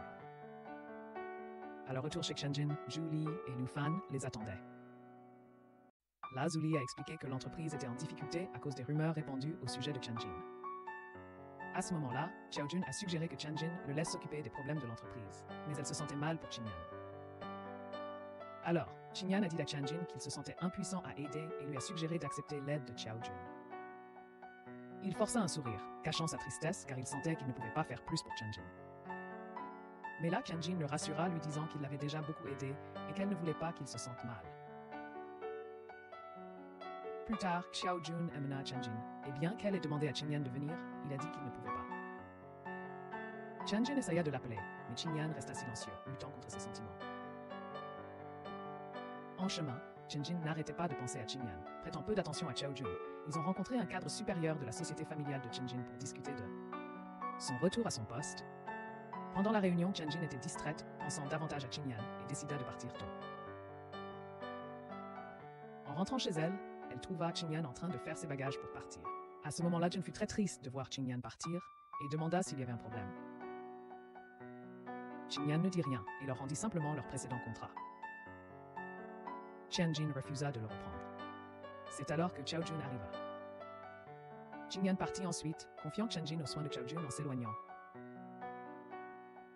À leur retour chez Chanjin, Zhu Li et Lu Fan les attendaient. Là, Zhu Li a expliqué que l'entreprise était en difficulté à cause des rumeurs répandues au sujet de Chanjin. À ce moment-là, Xiaojun a suggéré que Chanjin le laisse s'occuper des problèmes de l'entreprise, mais elle se sentait mal pour Qingyan. Alors, Qingyan a dit à Chanjin qu'il se sentait impuissant à aider et lui a suggéré d'accepter l'aide de Xiaojun. Il força un sourire, cachant sa tristesse car il sentait qu'il ne pouvait pas faire plus pour Chanjin. Mais là, Chanjin le rassura, lui disant qu'il l'avait déjà beaucoup aidé et qu'elle ne voulait pas qu'il se sente mal. Plus tard, Xiaojun amena Chanjin, et bien qu'elle ait demandé à Qingyan de venir, il a dit qu'il ne pouvait pas. Chanjin essaya de l'appeler, mais Qingyan resta silencieux, luttant contre ses sentiments. En chemin, Chanjin n'arrêtait pas de penser à Qingyan, prêtant peu d'attention à Xiaojun. Ils ont rencontré un cadre supérieur de la société familiale de Chanjin pour discuter de son retour à son poste. Pendant la réunion, Chanjin était distraite, pensant davantage à Qingyan, et décida de partir tôt. En rentrant chez elle, elle trouva Qingyan en train de faire ses bagages pour partir. À ce moment-là, Jun fut très triste de voir Qingyan partir et demanda s'il y avait un problème. Qingyan ne dit rien et leur rendit simplement leur précédent contrat. Chanjin refusa de le reprendre. C'est alors que Xiaojun arriva. Qingyan partit ensuite, confiant Chanjin aux soins de Xiaojun en s'éloignant.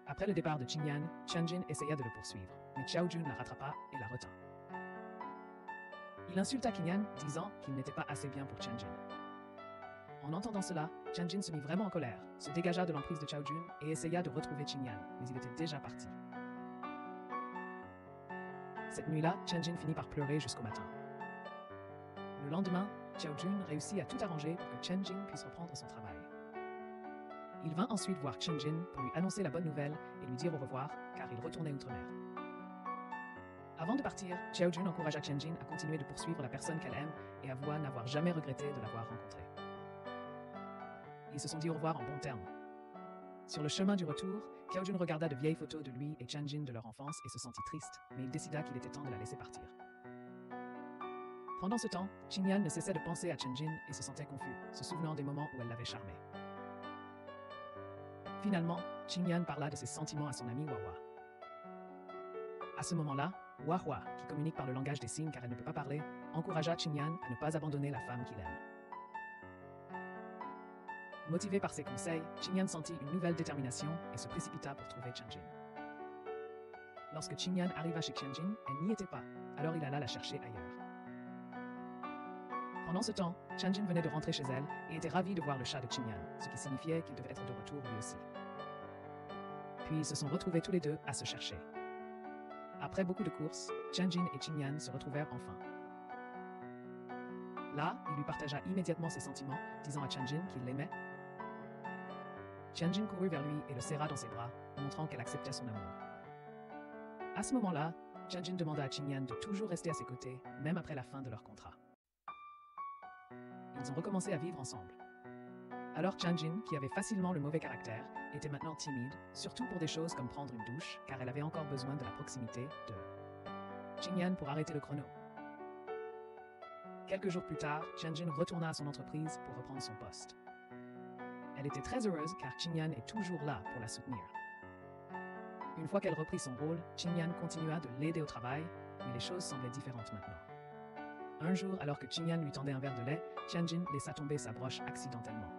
Après le départ de Qingyan, Chanjin essaya de le poursuivre, mais Xiaojun la rattrapa et la retint. Il insulta Qingyan, disant qu'il n'était pas assez bien pour Chanjin. En entendant cela, Chanjin se mit vraiment en colère, se dégagea de l'emprise de Xiaojun et essaya de retrouver Qingyan, mais il était déjà parti. Cette nuit-là, Chanjin finit par pleurer jusqu'au matin. Le lendemain, Xiaojun réussit à tout arranger pour que Chanjin puisse reprendre son travail. Il vint ensuite voir Chanjin pour lui annoncer la bonne nouvelle et lui dire au revoir, car il retournait outre-mer. Avant de partir, Xiaojun encouragea Chanjin à continuer de poursuivre la personne qu'elle aime et avoua n'avoir jamais regretté de l'avoir rencontrée. Ils se sont dit au revoir en bons termes. Sur le chemin du retour, Xiaojun regarda de vieilles photos de lui et Chanjin de leur enfance et se sentit triste, mais il décida qu'il était temps de la laisser partir. Pendant ce temps, Qingyan ne cessait de penser à Chanjin et se sentait confus, se souvenant des moments où elle l'avait charmé. Finalement, Qingyan parla de ses sentiments à son ami Huahua. À ce moment-là, Huahua, qui communique par le langage des signes car elle ne peut pas parler, encouragea Qingyan à ne pas abandonner la femme qu'il aime. Motivé par ses conseils, Qingyan sentit une nouvelle détermination et se précipita pour trouver Chanjin. Lorsque Qingyan arriva chez Chanjin, elle n'y était pas, alors il alla la chercher ailleurs. Pendant ce temps, Chanjin venait de rentrer chez elle et était ravi de voir le chat de Qingyan, ce qui signifiait qu'il devait être de retour lui aussi. Puis ils se sont retrouvés tous les deux à se chercher. Après beaucoup de courses, Chanjin et Qingyan se retrouvèrent enfin. Là, il lui partagea immédiatement ses sentiments, disant à Chanjin qu'il l'aimait. Chanjin courut vers lui et le serra dans ses bras, montrant qu'elle acceptait son amour. À ce moment-là, Chanjin demanda à Qingyan de toujours rester à ses côtés, même après la fin de leur contrat. Ils ont recommencé à vivre ensemble. Alors Chanjin, qui avait facilement le mauvais caractère, était maintenant timide, surtout pour des choses comme prendre une douche, car elle avait encore besoin de la proximité de Qingyan pour arrêter le chrono. Quelques jours plus tard, Chanjin retourna à son entreprise pour reprendre son poste. Elle était très heureuse car Qingyan est toujours là pour la soutenir. Une fois qu'elle reprit son rôle, Qingyan continua de l'aider au travail, mais les choses semblaient différentes maintenant. Un jour, alors que Qingyan lui tendait un verre de lait, Chanjin laissa tomber sa broche accidentellement.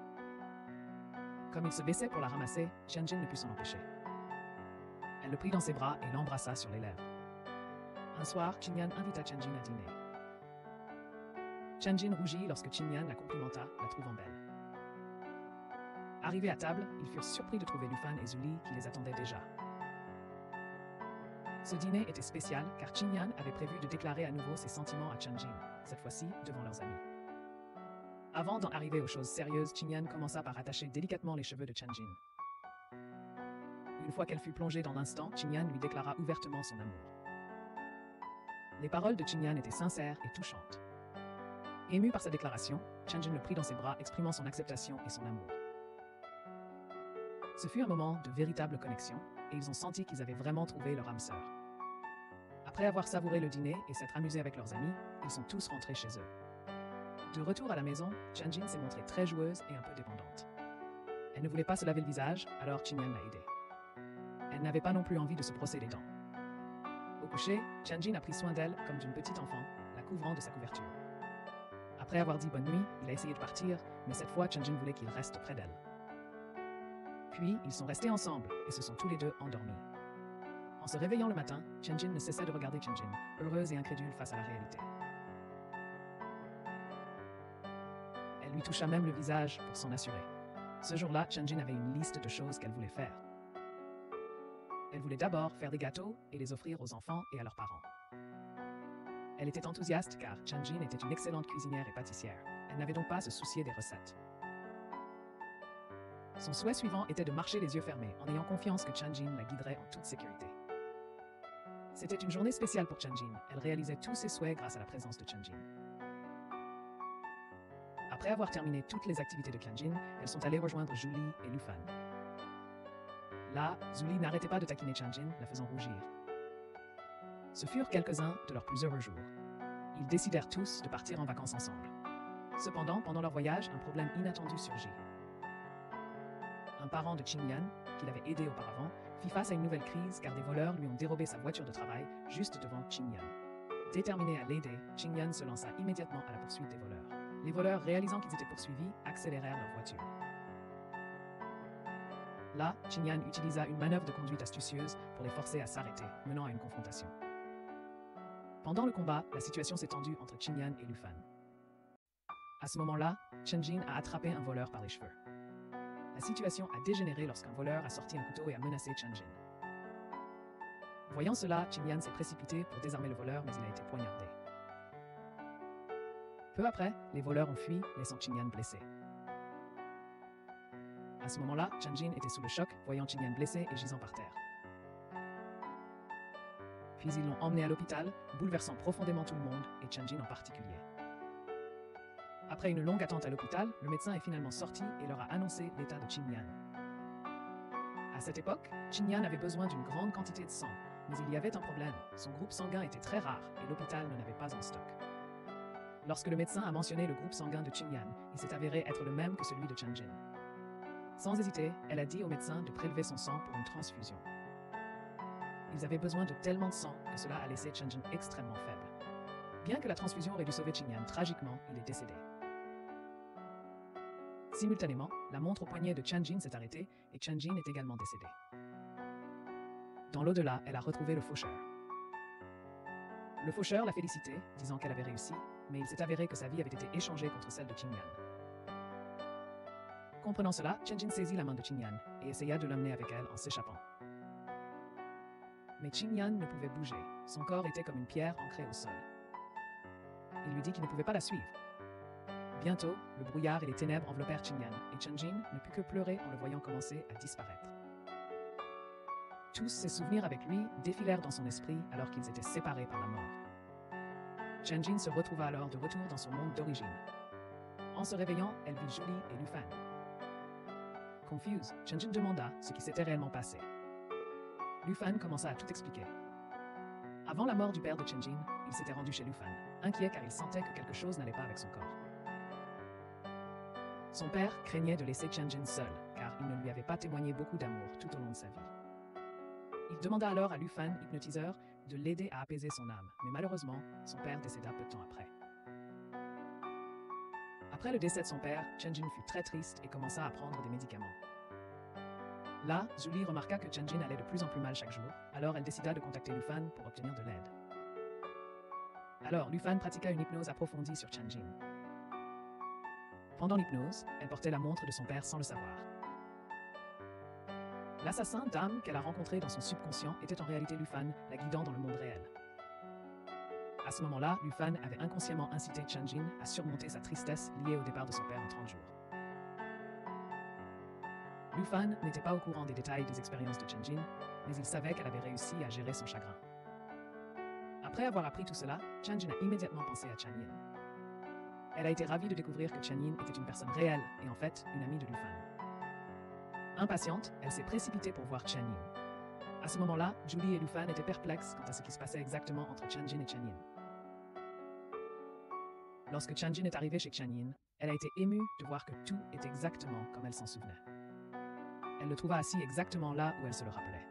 Comme il se baissait pour la ramasser, Chanjin ne put s'en empêcher. Elle le prit dans ses bras et l'embrassa sur les lèvres. Un soir, Qingyan invita Chanjin à dîner. Chanjin rougit lorsque Qingyan la complimenta, la trouvant belle. Arrivés à table, ils furent surpris de trouver Lu Fan et Zhu Li qui les attendaient déjà. Ce dîner était spécial car Qingyan avait prévu de déclarer à nouveau ses sentiments à Chanjin, cette fois-ci devant leurs amis. Avant d'en arriver aux choses sérieuses, Qingyan commença par attacher délicatement les cheveux de Chanjin. Une fois qu'elle fut plongée dans l'instant, Qingyan lui déclara ouvertement son amour. Les paroles de Qingyan étaient sincères et touchantes. Ému par sa déclaration, Chen Jin le prit dans ses bras, exprimant son acceptation et son amour. Ce fut un moment de véritable connexion, et ils ont senti qu'ils avaient vraiment trouvé leur âme sœur. Après avoir savouré le dîner et s'être amusés avec leurs amis, ils sont tous rentrés chez eux. De retour à la maison, Chen Jin s'est montrée très joueuse et un peu dépendante. Elle ne voulait pas se laver le visage, alors Qingyan l'a aidée. Elle n'avait pas non plus envie de se brosser les dents. Au coucher, Chen Jin a pris soin d'elle comme d'une petite enfant, la couvrant de sa couverture. Après avoir dit bonne nuit, il a essayé de partir, mais cette fois Chen Jin voulait qu'il reste près d'elle. Puis, ils sont restés ensemble et se sont tous les deux endormis. En se réveillant le matin, Chen Jin ne cessait de regarder Chen Jin, heureuse et incrédule face à la réalité. Elle lui toucha même le visage pour s'en assurer. Ce jour-là, Chen Jin avait une liste de choses qu'elle voulait faire. Elle voulait d'abord faire des gâteaux et les offrir aux enfants et à leurs parents. Elle était enthousiaste car Chen Jin était une excellente cuisinière et pâtissière. Elle n'avait donc pas à se soucier des recettes. Son souhait suivant était de marcher les yeux fermés, en ayant confiance que Chen Jin la guiderait en toute sécurité. C'était une journée spéciale pour Chen Jin. Elle réalisait tous ses souhaits grâce à la présence de Chen Jin. Après avoir terminé toutes les activités de Chen Jin, elles sont allées rejoindre Julie et Lu Fan. Là, Julie n'arrêtait pas de taquiner Chen Jin, la faisant rougir. Ce furent quelques-uns de leurs plus heureux jours. Ils décidèrent tous de partir en vacances ensemble. Cependant, pendant leur voyage, un problème inattendu surgit. Un parent de Qingyan, qui l'avait aidé auparavant, fit face à une nouvelle crise car des voleurs lui ont dérobé sa voiture de travail juste devant Qingyan. Déterminé à l'aider, Qingyan se lança immédiatement à la poursuite des voleurs. Les voleurs, réalisant qu'ils étaient poursuivis, accélérèrent leur voiture. Là, Qingyan utilisa une manœuvre de conduite astucieuse pour les forcer à s'arrêter, menant à une confrontation. Pendant le combat, la situation s'est tendue entre Qingyan et Lu Fan. À ce moment-là, Chen Jin a attrapé un voleur par les cheveux. La situation a dégénéré lorsqu'un voleur a sorti un couteau et a menacé Chen Jin. Voyant cela, Qingyan s'est précipité pour désarmer le voleur, mais il a été poignardé. Peu après, les voleurs ont fui, laissant Qingyan blessé. À ce moment-là, Chen Jin était sous le choc, voyant Qingyan blessé et gisant par terre. Puis ils l'ont emmené à l'hôpital, bouleversant profondément tout le monde, et Chen Jin en particulier. Après une longue attente à l'hôpital, le médecin est finalement sorti et leur a annoncé l'état de Qingyan. À cette époque, Qingyan avait besoin d'une grande quantité de sang, mais il y avait un problème. Son groupe sanguin était très rare et l'hôpital n'en avait pas en stock. Lorsque le médecin a mentionné le groupe sanguin de Qingyan, il s'est avéré être le même que celui de Chen Jin. Sans hésiter, elle a dit au médecin de prélever son sang pour une transfusion. Ils avaient besoin de tellement de sang que cela a laissé Chen Jin extrêmement faible. Bien que la transfusion aurait dû sauver Qingyan, tragiquement, il est décédé. Simultanément, la montre au poignet de Chen Jin s'est arrêtée et Chen Jin est également décédé. Dans l'au-delà, elle a retrouvé le faucheur. Le faucheur l'a félicité, disant qu'elle avait réussi, mais il s'est avéré que sa vie avait été échangée contre celle de Qingyan. Comprenant cela, Chen Jin saisit la main de Qingyan et essaya de l'emmener avec elle en s'échappant. Mais Qingyan ne pouvait bouger, son corps était comme une pierre ancrée au sol. Il lui dit qu'il ne pouvait pas la suivre. Bientôt, le brouillard et les ténèbres enveloppèrent Qingyan, et Chen Jin ne put que pleurer en le voyant commencer à disparaître. Tous ses souvenirs avec lui défilèrent dans son esprit alors qu'ils étaient séparés par la mort. Chen Jin se retrouva alors de retour dans son monde d'origine. En se réveillant, elle vit Julie et Lu Fan. Confuse, Chen Jin demanda ce qui s'était réellement passé. Lu Fan commença à tout expliquer. Avant la mort du père de Chen Jin, il s'était rendu chez Lu Fan, inquiet car il sentait que quelque chose n'allait pas avec son corps. Son père craignait de laisser Chen Jin seul, car il ne lui avait pas témoigné beaucoup d'amour tout au long de sa vie. Il demanda alors à Lu Fan, hypnotiseur, de l'aider à apaiser son âme, mais malheureusement, son père décéda peu de temps après. Après le décès de son père, Chen Jin fut très triste et commença à prendre des médicaments. Là, Julie remarqua que Chen Jin allait de plus en plus mal chaque jour, alors elle décida de contacter Lu Fan pour obtenir de l'aide. Alors, Lu Fan pratiqua une hypnose approfondie sur Chen Jin. Pendant l'hypnose, elle portait la montre de son père sans le savoir. L'assassin d'âme qu'elle a rencontré dans son subconscient était en réalité Lu Fan, la guidant dans le monde réel. À ce moment-là, Lu Fan avait inconsciemment incité Chen Jin à surmonter sa tristesse liée au départ de son père en 30 jours. Lu Fan n'était pas au courant des détails des expériences de Chen Jin, mais il savait qu'elle avait réussi à gérer son chagrin. Après avoir appris tout cela, Changjin a immédiatement pensé à Chanyin. Elle a été ravie de découvrir que Chanyin était une personne réelle et en fait une amie de Lufan. Impatiente, elle s'est précipitée pour voir Chanyin. À ce moment-là, Julie et Lufan étaient perplexes quant à ce qui se passait exactement entre Changjin et Chanyin. Lorsque Changjin est arrivée chez Chanyin, elle a été émue de voir que tout est exactement comme elle s'en souvenait. Elle le trouva assis exactement là où elle se le rappelait.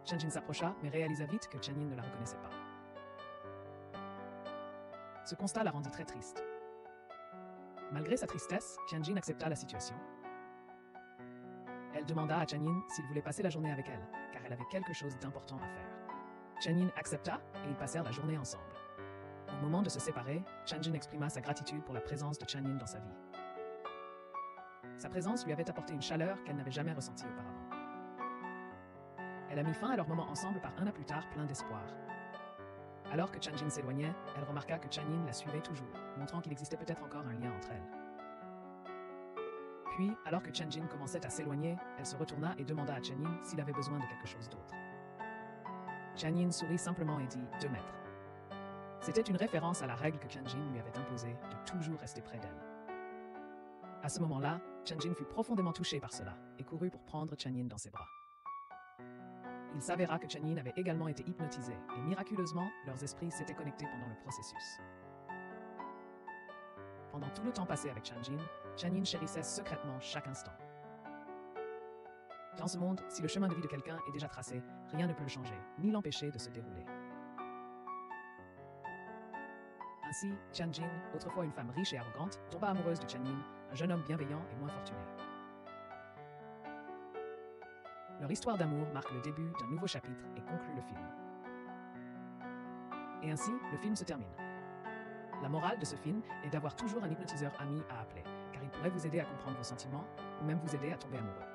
Changjin s'approcha, mais réalisa vite que Chanyin ne la reconnaissait pas. Ce constat la rendit très triste. Malgré sa tristesse, Changjin accepta la situation. Elle demanda à Chanyin s'il voulait passer la journée avec elle, car elle avait quelque chose d'important à faire. Chanyin accepta et ils passèrent la journée ensemble. Au moment de se séparer, Changjin exprima sa gratitude pour la présence de Chanyin dans sa vie. Sa présence lui avait apporté une chaleur qu'elle n'avait jamais ressentie auparavant. Elle a mis fin à leur moment ensemble par un an plus tard, plein d'espoir. Alors que Changjin s'éloignait, elle remarqua que Chanyin la suivait toujours, montrant qu'il existait peut-être encore un lien entre elles. Puis, alors que Changjin commençait à s'éloigner, elle se retourna et demanda à Chanyin s'il avait besoin de quelque chose d'autre. Chanyin sourit simplement et dit « 2 mètres ». C'était une référence à la règle que Changjin lui avait imposée de toujours rester près d'elle. À ce moment-là, Changjin fut profondément touché par cela et courut pour prendre Chanyin dans ses bras. Il s'avéra que Chanyin avait également été hypnotisé et miraculeusement, leurs esprits s'étaient connectés pendant le processus. Pendant tout le temps passé avec Chanyin chérissait secrètement chaque instant. Dans ce monde, si le chemin de vie de quelqu'un est déjà tracé, rien ne peut le changer, ni l'empêcher de se dérouler. Ainsi, Changjin, autrefois une femme riche et arrogante, tomba amoureuse de Chanyin, un jeune homme bienveillant et moins fortuné. Leur histoire d'amour marque le début d'un nouveau chapitre et conclut le film. Et ainsi, le film se termine. La morale de ce film est d'avoir toujours un hypnotiseur ami à appeler, car il pourrait vous aider à comprendre vos sentiments ou même vous aider à tomber amoureux.